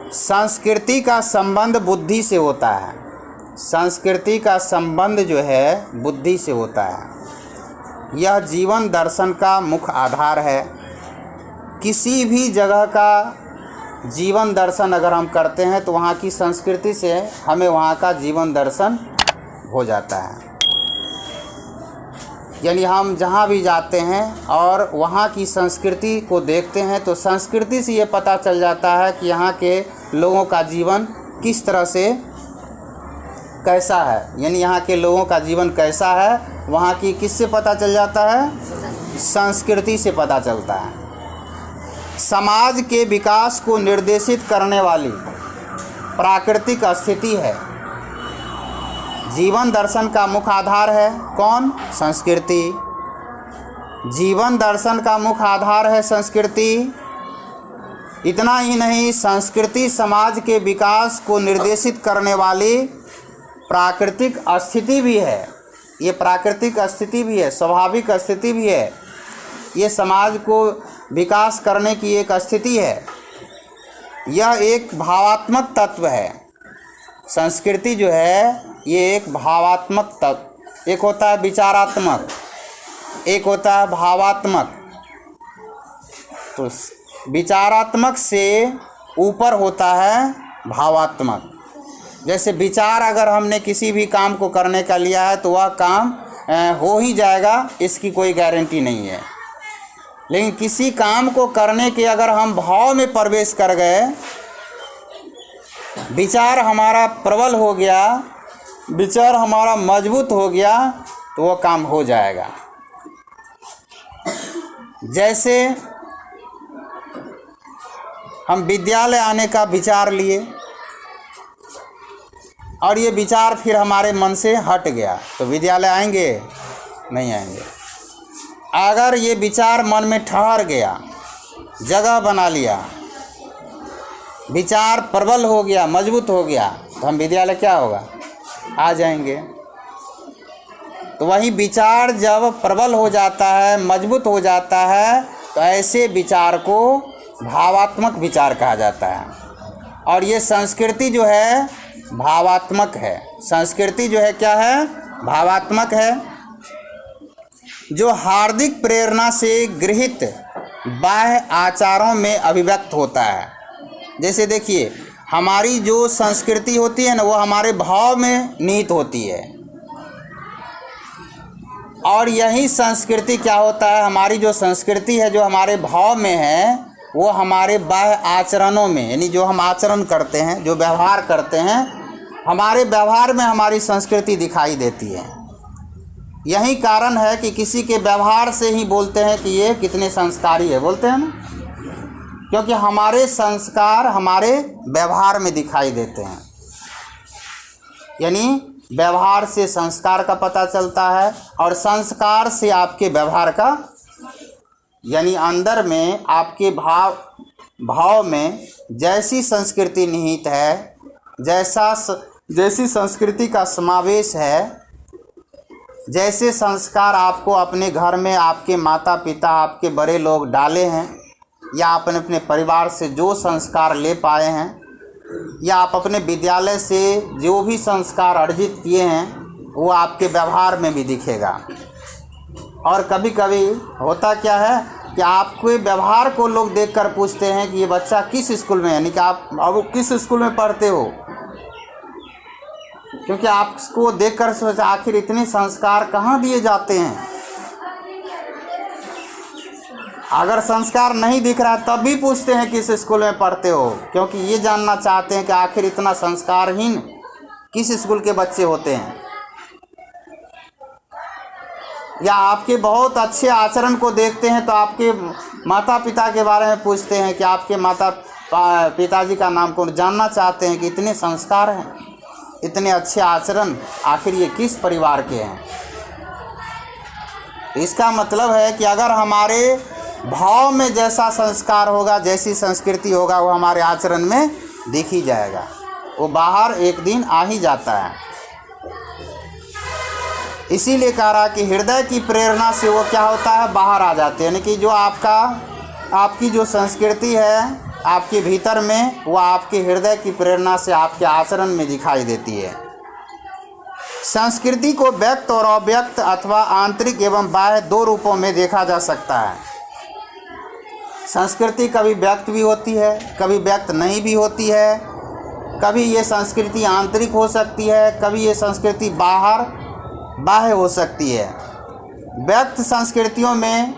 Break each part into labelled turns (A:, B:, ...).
A: संस्कृति का संबंध बुद्धि से होता है। संस्कृति का संबंध जो है बुद्धि से होता है। यह जीवन दर्शन का मुख्य आधार है। किसी भी जगह का जीवन दर्शन अगर हम करते हैं तो वहाँ की संस्कृति से हमें वहाँ का जीवन दर्शन हो जाता है। यानी हम जहाँ भी जाते हैं और वहाँ की संस्कृति को देखते हैं तो संस्कृति से ये पता चल जाता है कि यहाँ के लोगों का जीवन किस तरह से कैसा है। यानी यहाँ के लोगों का जीवन कैसा है वहाँ की किससे पता चल जाता है? संस्कृति से पता चलता है। समाज के विकास को निर्देशित करने वाली प्राकृतिक स्थिति है। जीवन दर्शन का मुख्य आधार है कौन? संस्कृति। जीवन दर्शन का मुख्य आधार है संस्कृति। इतना ही नहीं, संस्कृति समाज के विकास को निर्देशित करने वाली प्राकृतिक स्थिति भी है। ये प्राकृतिक स्थिति भी है, स्वाभाविक स्थिति भी है। ये समाज को विकास करने की एक स्थिति है। यह एक भावात्मक तत्व है। संस्कृति जो है ये एक भावात्मक तत्व, एक होता है विचारात्मक, एक होता है भावात्मक। तो विचारात्मक से ऊपर होता है भावात्मक। जैसे विचार अगर हमने किसी भी काम को करने का लिया है तो वह काम हो ही जाएगा, इसकी कोई गारंटी नहीं है। लेकिन किसी काम को करने के अगर हम भाव में प्रवेश कर गए, विचार हमारा प्रबल हो गया, विचार हमारा मजबूत हो गया तो वो काम हो जाएगा। जैसे हम विद्यालय आने का विचार लिए और ये विचार फिर हमारे मन से हट गया तो विद्यालय आएंगे? नहीं आएंगे। अगर ये विचार मन में ठहर गया, जगह बना लिया, विचार प्रबल हो गया, मजबूत हो गया तो हम विद्यालय क्या होगा? आ जाएंगे। तो वही विचार जब प्रबल हो जाता है, मजबूत हो जाता है तो ऐसे विचार को भावात्मक विचार कहा जाता है। और ये संस्कृति जो है भावात्मक है। संस्कृति जो है क्या है? भावात्मक है, जो हार्दिक प्रेरणा से गृहीत बाह्य आचारों में अभिव्यक्त होता है। जैसे देखिए, हमारी जो संस्कृति होती है ना वो हमारे भाव में निहित होती है। और यही संस्कृति क्या होता है? हमारी जो संस्कृति है जो हमारे भाव में है वो हमारे बाह्य आचरणों में, यानी जो हम आचरण करते हैं, जो व्यवहार करते हैं, हमारे व्यवहार में हमारी संस्कृति दिखाई देती है। यही कारण है कि किसी के व्यवहार से ही बोलते हैं कि ये कितने संस्कारी है, बोलते हैं ना, क्योंकि हमारे संस्कार हमारे व्यवहार में दिखाई देते हैं। यानी व्यवहार से संस्कार का पता चलता है और संस्कार से आपके व्यवहार का, यानी अंदर में आपके भाव में जैसी संस्कृति निहित है, जैसी संस्कृति का समावेश है, जैसे संस्कार आपको अपने घर में आपके माता पिता, आपके बड़े लोग डाले हैं, या आप अपने परिवार से जो संस्कार ले पाए हैं, या आप अपने विद्यालय से जो भी संस्कार अर्जित किए हैं वो आपके व्यवहार में भी दिखेगा। और कभी कभी होता क्या है कि आपके व्यवहार को लोग देखकर पूछते हैं कि ये बच्चा किस स्कूल में है, यानी कि आप अब किस स्कूल में पढ़ते हो, क्योंकि आपको देखकर सोचा आखिर इतने संस्कार कहाँ दिए जाते हैं। अगर संस्कार नहीं दिख रहा तब भी पूछते हैं किस स्कूल में पढ़ते हो, क्योंकि ये जानना चाहते हैं कि आखिर इतना संस्कारहीन किस स्कूल के बच्चे होते हैं। या आपके बहुत अच्छे आचरण को देखते हैं तो आपके माता पिता के बारे में पूछते हैं कि आपके माता पिताजी का नाम कौन, जानना चाहते हैं कि इतने संस्कार हैं, इतने अच्छे आचरण, आखिर ये किस परिवार के हैं। इसका मतलब है कि अगर हमारे भाव में जैसा संस्कार होगा, जैसी संस्कृति होगा, वो हमारे आचरण में दिख ही जाएगा, वो बाहर एक दिन आ ही जाता है। इसीलिए कह रहा कि हृदय की प्रेरणा से वो क्या होता है? बाहर आ जाते हैं। यानी कि जो आपकी जो संस्कृति है आपके भीतर में, वह आपके हृदय की प्रेरणा से आपके आचरण में दिखाई देती है। संस्कृति को व्यक्त और अव्यक्त अथवा आंतरिक एवं बाह्य दो रूपों में देखा जा सकता है। संस्कृति कभी व्यक्त भी होती है, कभी व्यक्त नहीं भी होती है। कभी ये संस्कृति आंतरिक हो सकती है, कभी ये संस्कृति बाह्य हो सकती है। व्यक्त संस्कृतियों में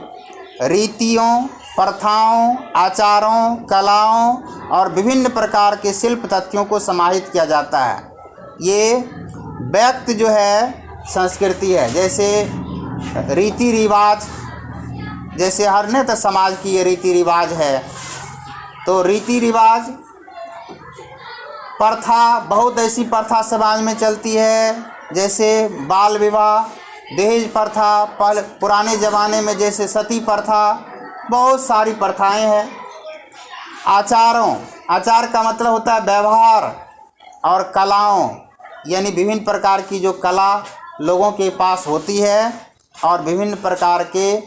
A: रीतियों, प्रथाओं, आचारों, कलाओं और विभिन्न प्रकार के शिल्प तथ्यों को समाहित किया जाता है। ये व्यक्त जो है संस्कृति है। जैसे रीति रिवाज, जैसे हर नेत समाज की ये रीति रिवाज है, तो रीति रिवाज, प्रथा, बहुत ऐसी प्रथा समाज में चलती है, जैसे बाल विवाह, दहेज प्रथा, पुराने ज़माने में जैसे सती प्रथा, बहुत सारी प्रथाएं हैं। आचार का मतलब होता है व्यवहार, और कलाओं यानी विभिन्न प्रकार की जो कला लोगों के पास होती है और विभिन्न प्रकार के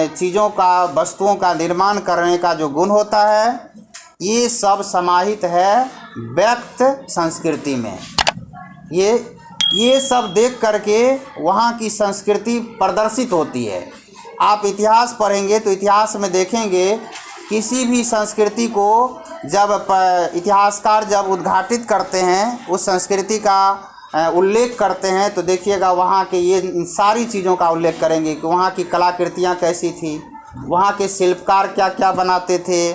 A: चीज़ों का, वस्तुओं का निर्माण करने का जो गुण होता है, ये सब समाहित है व्यक्त संस्कृति में। ये सब देख करके वहाँ की संस्कृति प्रदर्शित होती है। आप इतिहास पढ़ेंगे तो इतिहास में देखेंगे किसी भी संस्कृति को जब इतिहासकार जब उद्घाटित करते हैं, उस संस्कृति का उल्लेख करते हैं, तो देखिएगा वहाँ के ये इन सारी चीज़ों का उल्लेख करेंगे कि वहाँ की कलाकृतियाँ कैसी थी, वहाँ के शिल्पकार क्या क्या बनाते थे,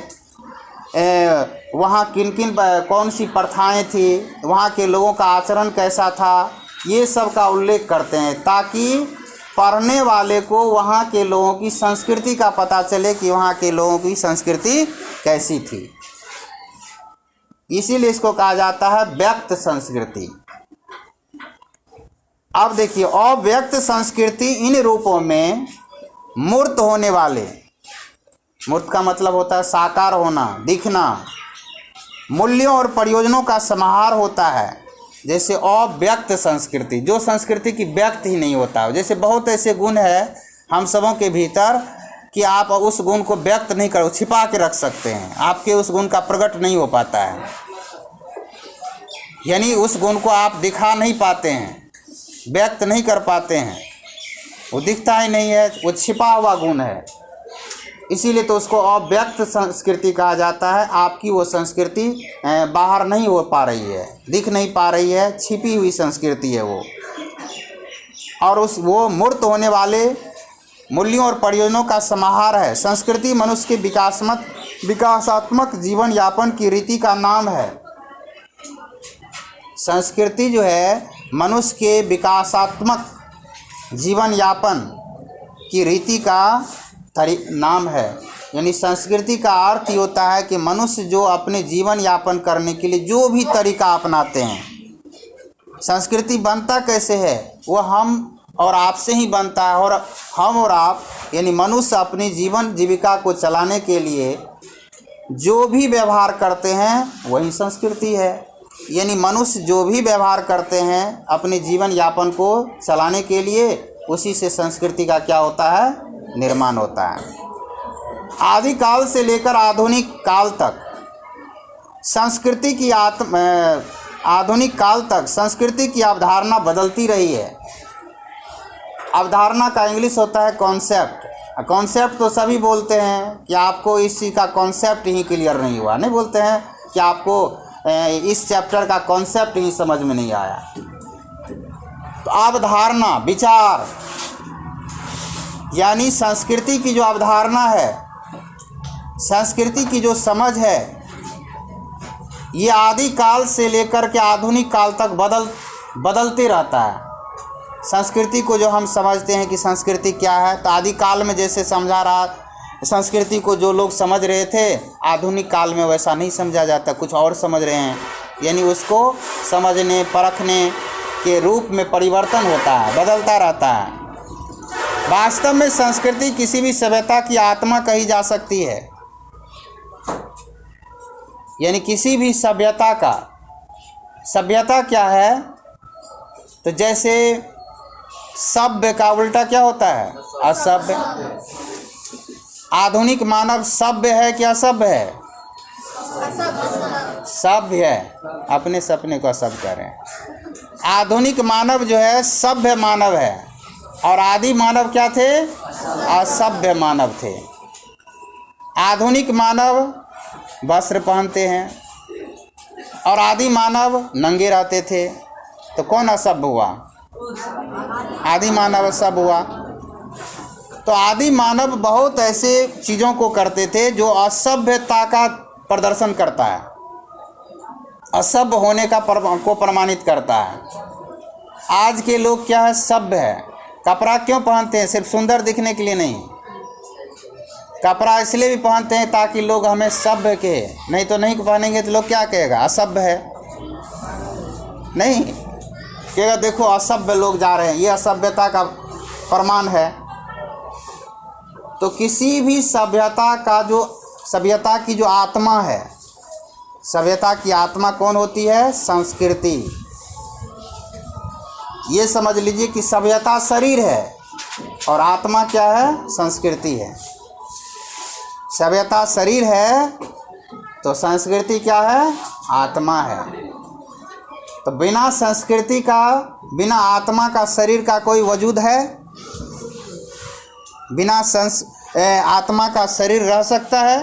A: वहाँ किन किन कौन सी प्रथाएं थी, वहाँ के लोगों का आचरण कैसा था, ये सब का उल्लेख करते हैं, ताकि पढ़ने वाले को वहाँ के लोगों की संस्कृति का पता चले कि वहाँ के लोगों की संस्कृति कैसी थी। इसीलिए इसको कहा जाता है व्यक्त संस्कृति। अब देखिए, अव्यक्त संस्कृति इन रूपों में मूर्त होने वाले, मूर्त का मतलब होता है साकार होना, दिखना, मूल्यों और प्रयोजनों का समाहार होता है। जैसे अव्यक्त संस्कृति, जो संस्कृति की व्यक्त ही नहीं होता है। जैसे बहुत ऐसे गुण है हम सबों के भीतर कि आप उस गुण को व्यक्त नहीं करो, छिपा के रख सकते हैं, आपके उस गुण का प्रकट नहीं हो पाता है, यानी उस गुण को आप दिखा नहीं पाते हैं, व्यक्त नहीं कर पाते हैं, वो दिखता ही नहीं है, वो छिपा हुआ गुण है। इसीलिए तो उसको अव्यक्त संस्कृति कहा जाता है। आपकी वो संस्कृति बाहर नहीं हो पा रही है, दिख नहीं पा रही है, छिपी हुई संस्कृति है वो। और वो मूर्त होने वाले मूल्यों और प्रयोजनों का समाहार है। संस्कृति मनुष्य के विकासात्मक जीवन यापन की रीति का नाम है। संस्कृति जो है मनुष्य के विकासात्मक जीवन यापन की रीति का नाम है। यानी संस्कृति का अर्थ ये होता है कि मनुष्य जो अपने जीवन यापन करने के लिए जो भी तरीका अपनाते हैं, संस्कृति बनता कैसे है, वो हम और आप से ही बनता है। और हम और आप यानी मनुष्य अपनी जीवन जीविका को चलाने के लिए जो भी व्यवहार करते हैं वही संस्कृति है। यानी मनुष्य जो भी व्यवहार करते हैं अपने जीवन यापन को चलाने के लिए, उसी से संस्कृति का क्या होता है, निर्माण होता है। आदि काल से लेकर आधुनिक काल तक संस्कृति की आधुनिक काल तक संस्कृति की अवधारणा बदलती रही है। अवधारणा का इंग्लिश होता है कॉन्सेप्ट। कॉन्सेप्ट तो सभी बोलते हैं कि आपको इस चीज़ का कॉन्सेप्ट ही क्लियर नहीं हुआ, नहीं बोलते हैं कि आपको इस चैप्टर का कॉन्सेप्ट ही समझ में नहीं आया। तो अवधारणा, विचार, यानी संस्कृति की जो अवधारणा है, संस्कृति की जो समझ है, ये आदि काल से लेकर के आधुनिक काल तक बदलते रहता है। संस्कृति को जो हम समझते हैं कि संस्कृति क्या है, तो आदि काल में जैसे समझा रहा, संस्कृति को जो लोग समझ रहे थे, आधुनिक काल में वैसा नहीं समझा जाता, कुछ और समझ रहे हैं। यानी उसको समझने परखने के रूप में परिवर्तन होता है, बदलता रहता है। वास्तव में संस्कृति किसी भी सभ्यता की आत्मा कही जा सकती है। यानी किसी भी सभ्यता का, सभ्यता क्या है, तो जैसे सभ्य का उल्टा क्या होता है, असभ्य। आधुनिक मानव सभ्य है कि असभ्य है? सभ्य है, अपने सपने को असभ्य कह रहे हैं। आधुनिक मानव जो है सभ्य मानव है, और आदि मानव क्या थे? असभ्य मानव थे। आधुनिक मानव वस्त्र पहनते हैं और आदि मानव नंगे रहते थे, तो कौन असभ्य हुआ? आदि मानव असभ्य हुआ। तो आदि मानव बहुत ऐसे चीज़ों को करते थे जो असभ्यता का प्रदर्शन करता है, असभ्य होने का को प्रमाणित करता है। आज के लोग क्या है? सभ्य है। कपड़ा क्यों पहनते हैं? सिर्फ सुंदर दिखने के लिए नहीं, कपड़ा इसलिए भी पहनते हैं ताकि लोग हमें सभ्य कहे, नहीं तो नहीं पहनेंगे तो लोग क्या कहेगा? असभ्य है। नहीं कहेगा देखो असभ्य लोग जा रहे हैं, ये असभ्यता का प्रमाण है। तो किसी भी सभ्यता की जो आत्मा है, सभ्यता की आत्मा कौन होती है? संस्कृति। ये समझ लीजिए कि सभ्यता शरीर है और आत्मा क्या है? संस्कृति है। सभ्यता शरीर है तो संस्कृति क्या है? आत्मा है। तो बिना संस्कृति का, बिना आत्मा का शरीर का कोई वजूद है? बिना आत्मा का शरीर रह सकता है?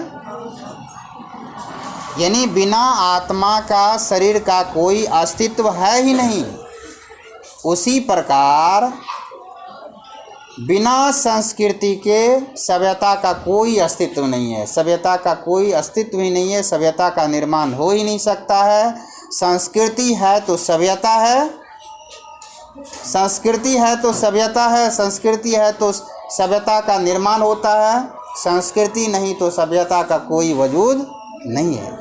A: यानी बिना आत्मा का शरीर का कोई अस्तित्व है ही नहीं। उसी प्रकार बिना संस्कृति के सभ्यता का कोई अस्तित्व नहीं है। सभ्यता का कोई अस्तित्व ही नहीं है, सभ्यता का निर्माण हो ही नहीं सकता है। संस्कृति है तो सभ्यता है, संस्कृति है तो सभ्यता है, संस्कृति है तो सभ्यता का निर्माण होता है। संस्कृति नहीं तो सभ्यता का कोई वजूद नहीं है,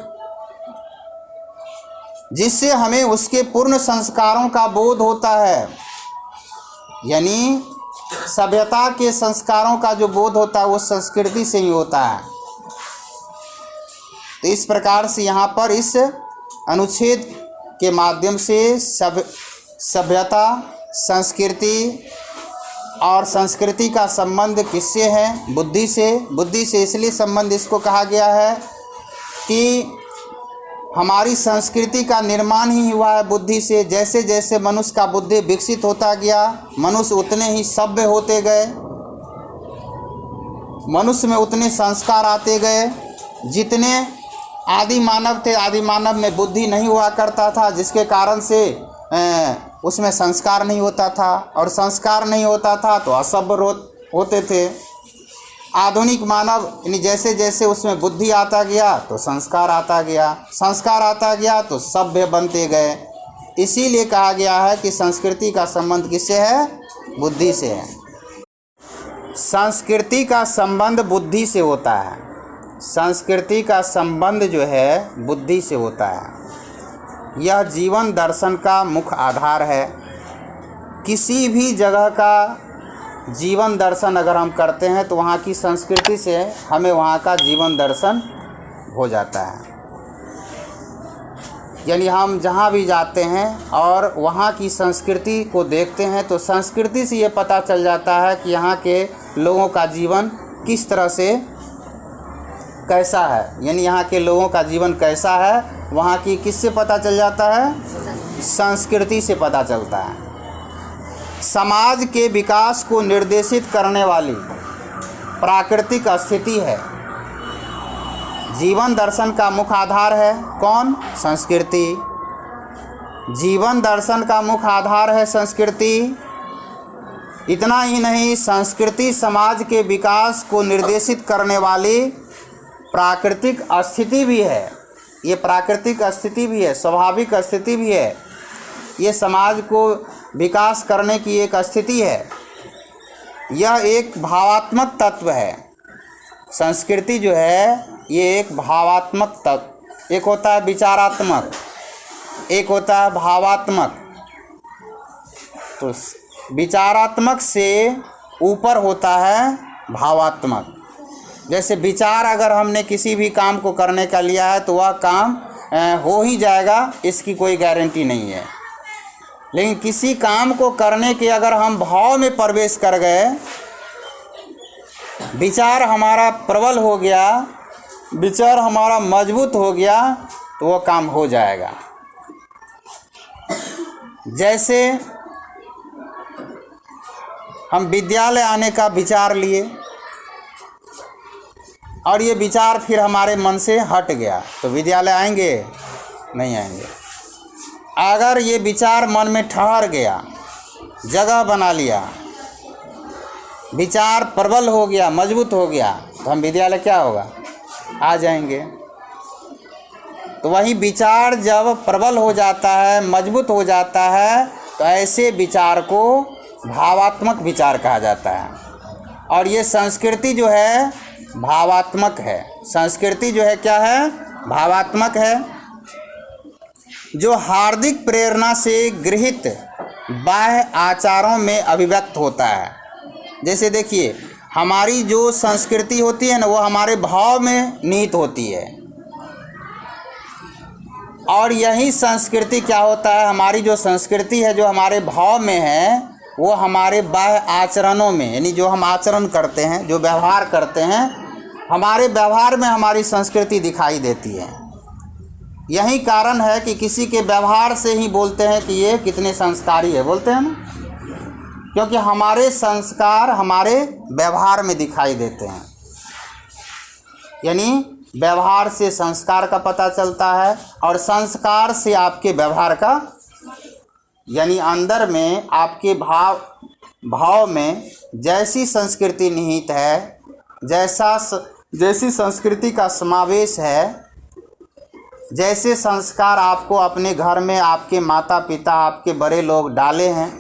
A: जिससे हमें उसके पूर्ण संस्कारों का बोध होता है। यानी सभ्यता के संस्कारों का जो बोध होता है वो संस्कृति से ही होता है। तो इस प्रकार से यहाँ पर इस अनुच्छेद के माध्यम से सभ्यता, संस्कृति और संस्कृति का संबंध किससे है? बुद्धि से। बुद्धि से इसलिए संबंध इसको कहा गया है कि हमारी संस्कृति का निर्माण ही हुआ है बुद्धि से। जैसे जैसे मनुष्य का बुद्धि विकसित होता गया, मनुष्य उतने ही सभ्य होते गए, मनुष्य में उतने संस्कार आते गए। जितने आदि मानव थे, आदि मानव में बुद्धि नहीं हुआ करता था, जिसके कारण से उसमें संस्कार नहीं होता था, और संस्कार नहीं होता था तो असभ्य होते थे। आधुनिक मानव यानी जैसे जैसे उसमें बुद्धि आता गया तो संस्कार आता गया, संस्कार आता गया तो सभ्य बनते गए। इसीलिए कहा गया है कि संस्कृति का संबंध किससे है? बुद्धि से है। संस्कृति का संबंध बुद्धि से होता है। संस्कृति का संबंध जो है बुद्धि से होता है। यह जीवन दर्शन का मुख्य आधार है। किसी भी जगह का जीवन दर्शन अगर हम करते हैं तो वहाँ की संस्कृति से हमें वहाँ का जीवन दर्शन हो जाता है। यानी हम जहाँ भी जाते हैं और वहाँ की संस्कृति को देखते हैं तो संस्कृति से ये पता चल जाता है कि यहाँ के लोगों का जीवन किस तरह से कैसा है। यानी यहाँ के लोगों का जीवन कैसा है, वहाँ की किससे पता चल जाता है? संस्कृति से पता चलता है। समाज के विकास को निर्देशित करने वाली प्राकृतिक स्थिति है। जीवन दर्शन का मुख्य आधार है कौन? संस्कृति। जीवन दर्शन का मुख्य आधार है संस्कृति। इतना ही नहीं, संस्कृति समाज के विकास को निर्देशित करने वाली प्राकृतिक स्थिति भी है। ये प्राकृतिक स्थिति भी है, स्वाभाविक स्थिति भी है। ये समाज को विकास करने की एक स्थिति है। यह एक भावात्मक तत्व है। संस्कृति जो है ये एक भावात्मक तत्व, एक होता है विचारात्मक, एक होता है भावात्मक। तो विचारात्मक से ऊपर होता है भावात्मक। जैसे विचार अगर हमने किसी भी काम को करने का लिया है तो वह काम हो ही जाएगा, इसकी कोई गारंटी नहीं है। लेकिन किसी काम को करने के अगर हम भाव में प्रवेश कर गए, विचार हमारा प्रबल हो गया, विचार हमारा मजबूत हो गया तो वो काम हो जाएगा। जैसे हम विद्यालय आने का विचार लिए और ये विचार फिर हमारे मन से हट गया तो विद्यालय आएंगे? नहीं आएंगे। अगर ये विचार मन में ठहर गया, जगह बना लिया, विचार प्रबल हो गया, मजबूत हो गया, तो हम विद्यालय क्या होगा? आ जाएंगे। तो वही विचार जब प्रबल हो जाता है, मजबूत हो जाता है, तो ऐसे विचार को भावात्मक विचार कहा जाता है। और ये संस्कृति जो है भावात्मक है। संस्कृति जो है क्या है? भावात्मक है, जो हार्दिक प्रेरणा से गृहीत बाह्य आचारों में अभिव्यक्त होता है। जैसे देखिए, हमारी जो संस्कृति होती है ना, वो हमारे भाव में निहित होती है। और यही संस्कृति क्या होता है? हमारी जो संस्कृति है, जो हमारे भाव में है, वो हमारे बाह्य आचरणों में, यानी जो हम आचरण करते हैं, जो व्यवहार करते हैं, हमारे व्यवहार में हमारी संस्कृति दिखाई देती है। यही कारण है कि किसी के व्यवहार से ही बोलते हैं कि ये कितने संस्कारी है, बोलते हैं ना, क्योंकि हमारे संस्कार हमारे व्यवहार में दिखाई देते हैं। यानी व्यवहार से संस्कार का पता चलता है और संस्कार से आपके व्यवहार का, यानी अंदर में आपके भाव में जैसी संस्कृति निहित है, जैसी संस्कृति का समावेश है, जैसे संस्कार आपको अपने घर में आपके माता पिता, आपके बड़े लोग डाले हैं,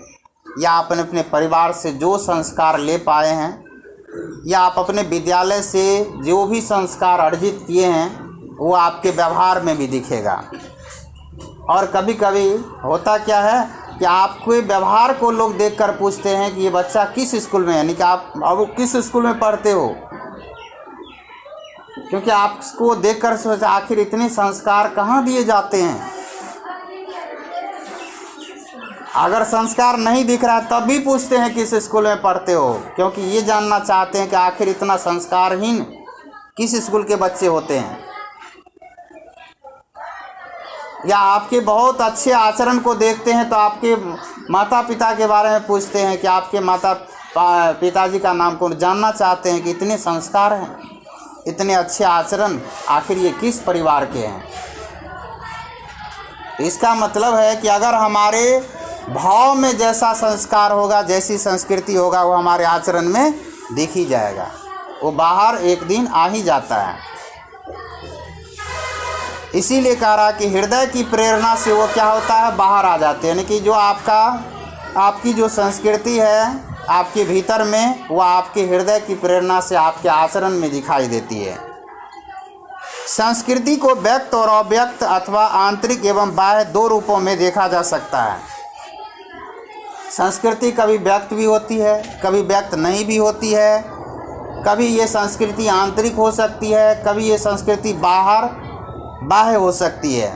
A: या आपने अपने परिवार से जो संस्कार ले पाए हैं, या आप अपने विद्यालय से जो भी संस्कार अर्जित किए हैं, वो आपके व्यवहार में भी दिखेगा। और कभी कभी होता क्या है कि आपके व्यवहार को लोग देखकर पूछते हैं कि ये बच्चा किस स्कूल में है, यानी कि आप अब किस स्कूल में पढ़ते हो, क्योंकि आपको देखकर सोचा आखिर इतने संस्कार कहाँ दिए जाते हैं। अगर संस्कार नहीं दिख रहा तब भी पूछते हैं किस स्कूल में पढ़ते हो, क्योंकि ये जानना चाहते हैं कि आखिर इतना संस्कारहीन किस स्कूल के बच्चे होते हैं। या आपके बहुत अच्छे आचरण को देखते हैं तो आपके माता पिता के बारे में पूछते हैं कि आपके माता पिताजी का नाम कौन, जानना चाहते हैं कि इतने संस्कार हैं, इतने अच्छे आचरण, आखिर ये किस परिवार के हैं। इसका मतलब है कि अगर हमारे भाव में जैसा संस्कार होगा, जैसी संस्कृति होगा, वो हमारे आचरण में दिख ही जाएगा। वो बाहर एक दिन आ ही जाता है। इसीलिए कह रहा कि हृदय की प्रेरणा से वो क्या होता है? बाहर आ जाते हैं। यानी कि जो आपकी जो संस्कृति है आपके भीतर में, वो आपके हृदय की प्रेरणा से आपके आचरण में दिखाई देती है। संस्कृति को व्यक्त और अव्यक्त अथवा आंतरिक एवं बाह्य दो रूपों में देखा जा सकता है। संस्कृति कभी व्यक्त भी होती है, कभी व्यक्त नहीं भी होती है। कभी ये संस्कृति आंतरिक हो सकती है, कभी ये संस्कृति बाह्य हो सकती है।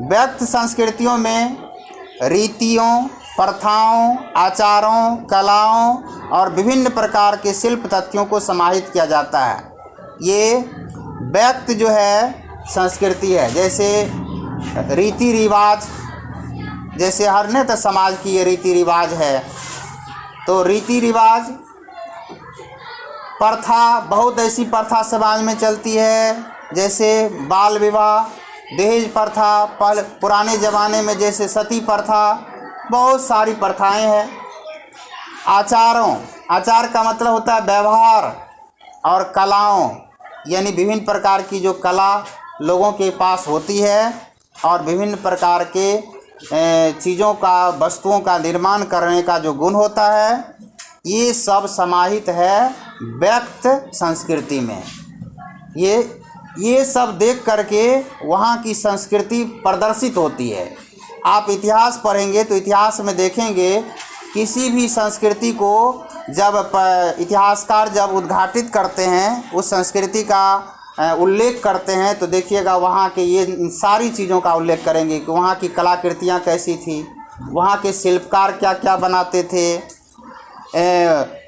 A: व्यक्त संस्कृतियों में रीतियों, प्रथाओं, आचारों, कलाओं और विभिन्न प्रकार के शिल्प तत्वों को समाहित किया जाता है। ये व्यक्त जो है संस्कृति है। जैसे रीति रिवाज, जैसे हर ने तो समाज की ये रीति रिवाज है, तो रीति रिवाज, प्रथा, बहुत ऐसी प्रथा समाज में चलती है, जैसे बाल विवाह, दहेज प्रथा, पुराने ज़माने में जैसे सती प्रथा, बहुत सारी प्रथाएं हैं। आचार का मतलब होता है व्यवहार, और कलाओं, यानी विभिन्न प्रकार की जो कला लोगों के पास होती है और विभिन्न प्रकार के चीज़ों का, वस्तुओं का निर्माण करने का जो गुण होता है, ये सब समाहित है व्यक्त संस्कृति में। ये सब देख करके वहाँ की संस्कृति प्रदर्शित होती है। आप इतिहास पढ़ेंगे तो इतिहास में देखेंगे किसी भी संस्कृति को जब इतिहासकार जब उद्घाटित करते हैं, उस संस्कृति का उल्लेख करते हैं, तो देखिएगा वहाँ के ये इन सारी चीज़ों का उल्लेख करेंगे कि वहाँ की कलाकृतियाँ कैसी थी, वहाँ के शिल्पकार क्या क्या बनाते थे,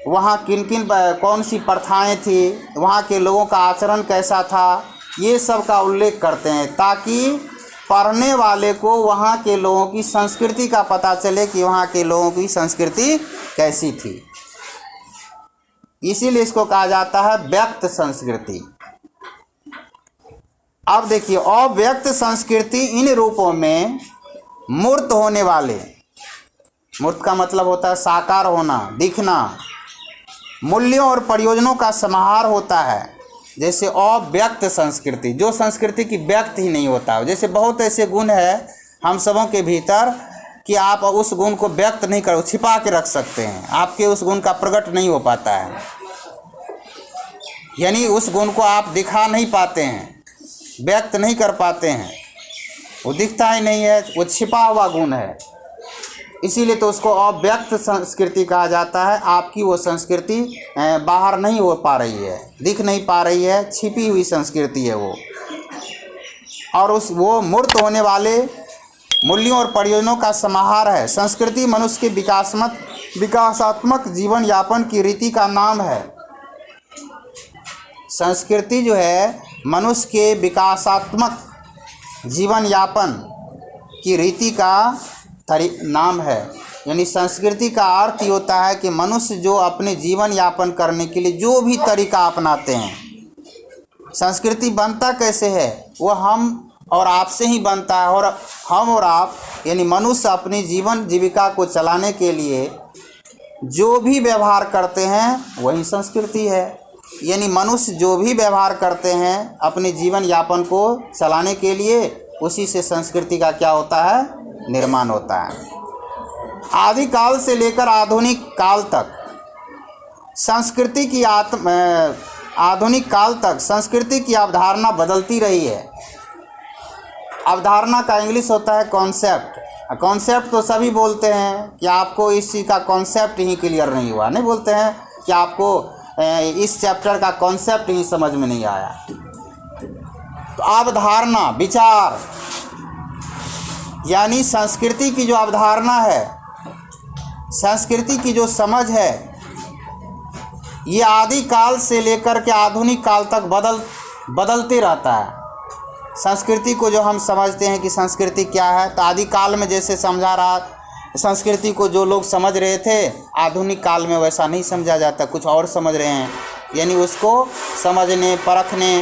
A: वहाँ किन किन कौन सी प्रथाएं थी, वहाँ के लोगों का आचरण कैसा था, ये सब का उल्लेख करते हैं ताकि पढ़ने वाले को वहाँ के लोगों की संस्कृति का पता चले कि वहाँ के लोगों की संस्कृति कैसी थी। इसीलिए इसको कहा जाता है व्यक्त संस्कृति। अब देखिए, अव्यक्त संस्कृति इन रूपों में मूर्त होने वाले, मूर्त का मतलब होता है साकार होना, दिखना, मूल्यों और प्रयोजनों का समाहार होता है। जैसे अव्यक्त संस्कृति, जो संस्कृति की व्यक्त ही नहीं होता है। जैसे बहुत ऐसे गुण है हम सबों के भीतर कि आप उस गुण को व्यक्त नहीं करो, छिपा के रख सकते हैं, आपके उस गुण का प्रकट नहीं हो पाता है, यानी उस गुण को आप दिखा नहीं पाते हैं, व्यक्त नहीं कर पाते हैं, वो दिखता ही नहीं है, वो छिपा हुआ गुण है। इसीलिए तो उसको अव्यक्त संस्कृति कहा जाता है। आपकी वो संस्कृति बाहर नहीं हो पा रही है, दिख नहीं पा रही है, छिपी हुई संस्कृति है वो। और वो मूर्त होने वाले मूल्यों और प्रयोजनों का समाहार है। संस्कृति मनुष्य के विकासात्मक जीवन यापन की रीति का नाम है। संस्कृति जो है मनुष्य के विकासात्मक जीवन यापन की रीति का नाम है। यानी संस्कृति का अर्थ ये होता है कि मनुष्य जो अपने जीवन यापन करने के लिए जो भी तरीका अपनाते हैं, संस्कृति बनता कैसे है, वो हम और आपसे ही बनता है। और हम और आप यानी मनुष्य अपनी जीवन जीविका को चलाने के लिए जो भी व्यवहार करते हैं वही संस्कृति है। यानी मनुष्य जो भी व्यवहार करते हैं अपने जीवन यापन को चलाने के लिए, उसी से संस्कृति का क्या होता है, निर्माण होता है। आदि काल से लेकर आधुनिक काल तक संस्कृति की आधुनिक काल तक संस्कृति की अवधारणा बदलती रही है। अवधारणा का इंग्लिश होता है कॉन्सेप्ट। कॉन्सेप्ट तो सभी बोलते हैं कि आपको इस चीज़ का कॉन्सेप्ट ही क्लियर नहीं हुआ, नहीं बोलते हैं कि आपको इस चैप्टर का कॉन्सेप्ट ही समझ में नहीं आया। तो अवधारणा, विचार, यानी संस्कृति की जो अवधारणा है, संस्कृति की जो समझ है, ये आदि काल से लेकर के आधुनिक काल तक बदलते रहता है। संस्कृति को जो हम समझते हैं कि संस्कृति क्या है, तो आदि काल में जैसे समझा रहा संस्कृति को जो लोग समझ रहे थे, आधुनिक काल में वैसा नहीं समझा जाता, कुछ और समझ रहे हैं। यानी उसको समझने परखने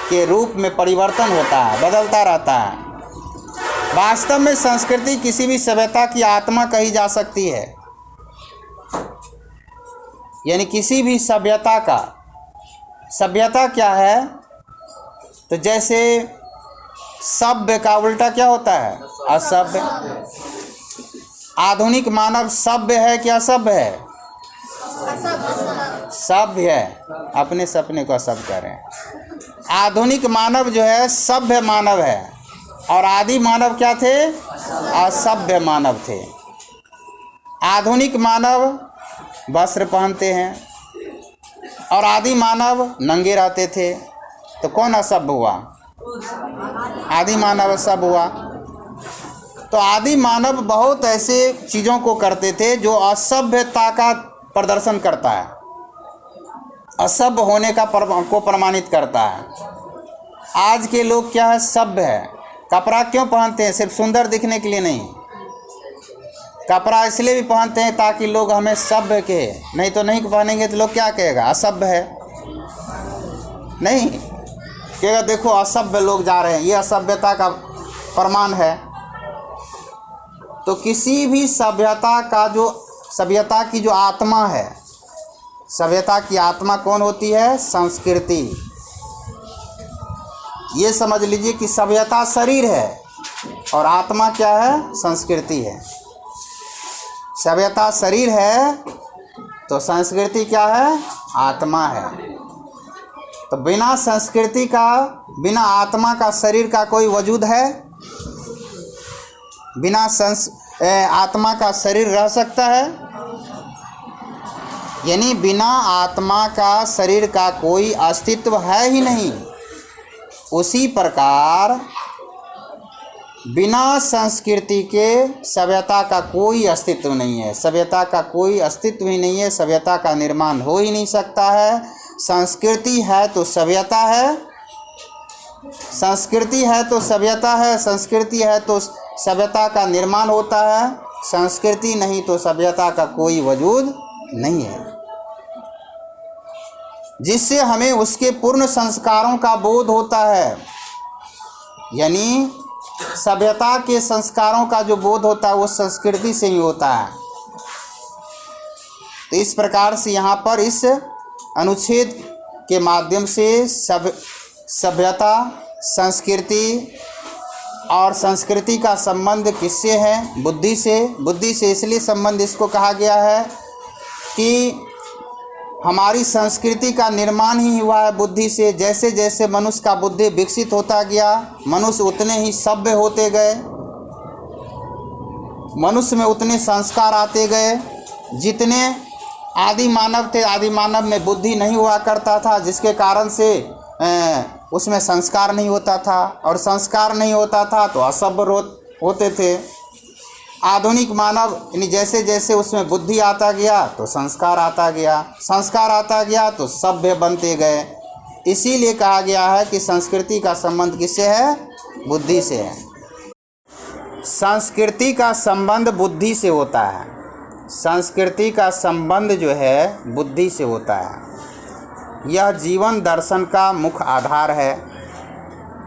A: के रूप में परिवर्तन होता है, बदलता रहता है। वास्तव में संस्कृति किसी भी सभ्यता की आत्मा कही जा सकती है। यानी किसी भी सभ्यता का, सभ्यता क्या है, तो जैसे सभ्य का उल्टा क्या होता है, असभ्य। आधुनिक मानव सभ्य है क्या असभ्य है, सभ्य है, अपने सपने को असभ्य कह रहे हैं। आधुनिक मानव जो है सभ्य मानव है, और आदि मानव क्या थे, असभ्य मानव थे। आधुनिक मानव वस्त्र पहनते हैं और आदि मानव नंगे रहते थे, तो कौन असभ्य हुआ, आदि मानव असभ्य हुआ। तो आदि मानव बहुत ऐसे चीज़ों को करते थे जो असभ्यता का प्रदर्शन करता है, असभ्य होने का को प्रमाणित करता है। आज के लोग क्या है, सभ्य है। कपड़ा क्यों पहनते हैं, सिर्फ सुंदर दिखने के लिए नहीं, कपड़ा इसलिए भी पहनते हैं ताकि लोग हमें सभ्य कहे, नहीं तो नहीं पहनेंगे तो लोग क्या कहेगा, असभ्य है। नहीं कहेगा देखो असभ्य लोग जा रहे हैं, ये असभ्यता का प्रमाण है। तो किसी भी सभ्यता का जो, सभ्यता की जो आत्मा है, सभ्यता की आत्मा कौन होती है, संस्कृति। ये समझ लीजिए कि सभ्यता शरीर है और आत्मा क्या है, संस्कृति है। सभ्यता शरीर है तो संस्कृति क्या है, आत्मा है। तो बिना संस्कृति का, बिना आत्मा का शरीर का कोई वजूद है, बिना आत्मा का शरीर रह सकता है, यानी बिना आत्मा का शरीर का कोई अस्तित्व है ही नहीं। उसी प्रकार बिना संस्कृति के सभ्यता का कोई अस्तित्व नहीं है। सभ्यता का कोई अस्तित्व ही नहीं है। सभ्यता का निर्माण हो ही नहीं सकता है। संस्कृति है तो सभ्यता है, संस्कृति है तो सभ्यता है, संस्कृति है तो सभ्यता का निर्माण होता है। संस्कृति नहीं तो सभ्यता का कोई वजूद नहीं है, जिससे हमें उसके पूर्ण संस्कारों का बोध होता है। यानी सभ्यता के संस्कारों का जो बोध होता है वो संस्कृति से ही होता है। तो इस प्रकार से यहाँ पर इस अनुच्छेद के माध्यम से सभ्यता, संस्कृति और संस्कृति का संबंध किससे है? बुद्धि से। बुद्धि से इसलिए संबंध इसको कहा गया है कि हमारी संस्कृति का निर्माण ही हुआ है बुद्धि से। जैसे जैसे मनुष्य का बुद्धि विकसित होता गया, मनुष्य उतने ही सभ्य होते गए, मनुष्य में उतने संस्कार आते गए। जितने आदि मानव थे, आदि मानव में बुद्धि नहीं हुआ करता था, जिसके कारण से उसमें संस्कार नहीं होता था, और संस्कार नहीं होता था तो असभ्य होते थे। आधुनिक मानव यानी जैसे जैसे उसमें बुद्धि आता गया तो संस्कार आता गया, संस्कार आता गया तो सभ्य बनते गए। इसीलिए कहा गया है कि संस्कृति का संबंध किससे है? बुद्धि से है। संस्कृति का संबंध बुद्धि से होता है। संस्कृति का संबंध जो है बुद्धि से होता है। यह जीवन दर्शन का मुख्य आधार है।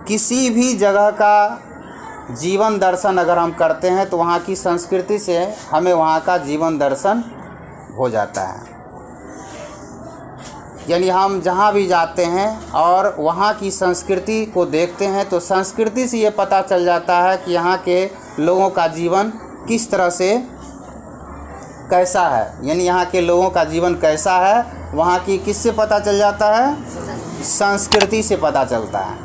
A: किसी भी जगह का जीवन दर्शन अगर हम करते हैं तो वहाँ की संस्कृति से हमें वहाँ का जीवन दर्शन हो जाता है। यानी हम जहाँ भी जाते हैं और वहाँ की संस्कृति को देखते हैं तो संस्कृति से ये पता चल जाता है कि यहाँ के लोगों का जीवन किस तरह से कैसा है। यानी यहाँ के लोगों का जीवन कैसा है, वहाँ की किससे पता चल जाता है? संस्कृति से पता चलता है।